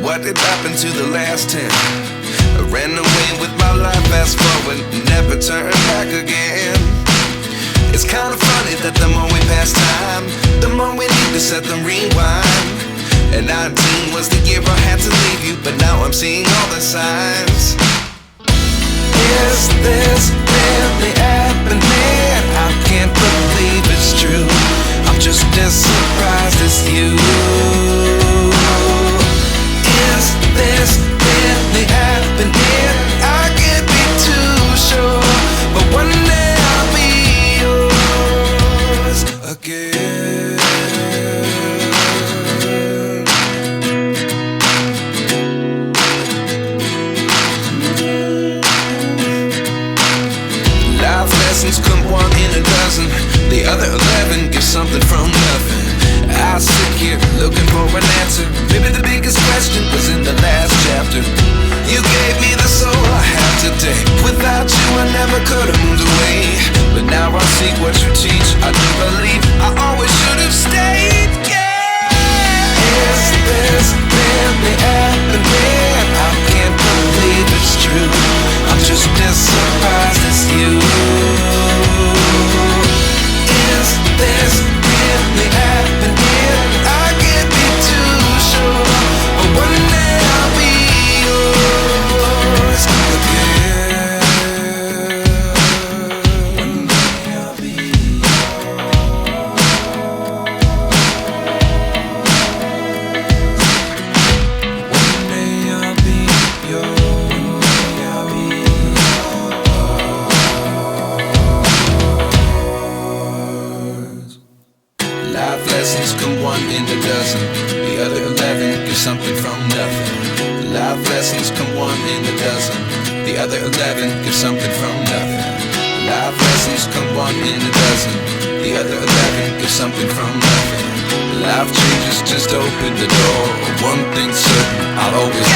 what did happen to the last 10? I ran away with my life, fast forward, never turn back again. It's kinda funny that the more we pass time, the more we need to set the rewind. And 19 was the year I had to leave you, but now I'm seeing all the signs. Is this really happening? I can't believe it's true. I'm just as surprised as you. Is this really happening? I can't be too sure, but one day I'll be yours again. Life lessons come one in a dozen. The other 11 give something from nothing. I sit here looking for an answer. Maybe the biggest question was in the last chapter. You gave me the soul I have today. Without you I never could have moved away. But now I see what you teach. I do believe I always should have stayed. Yeah. Is this really happening? I can't believe it's true. I'm just as surprised as you. Is this really happening? I can't be too sure, but one day I'll be yours again. One day I'll be yours. One day I'll be yours. I'll be yours. Life lessons come one in a dozen. The other 11 give something from nothing. Life lessons come one in a dozen. The other 11 give something from nothing. Life lessons come one in a dozen. The other 11 give something from nothing. Life changes just open the door. One thing's certain, I'll always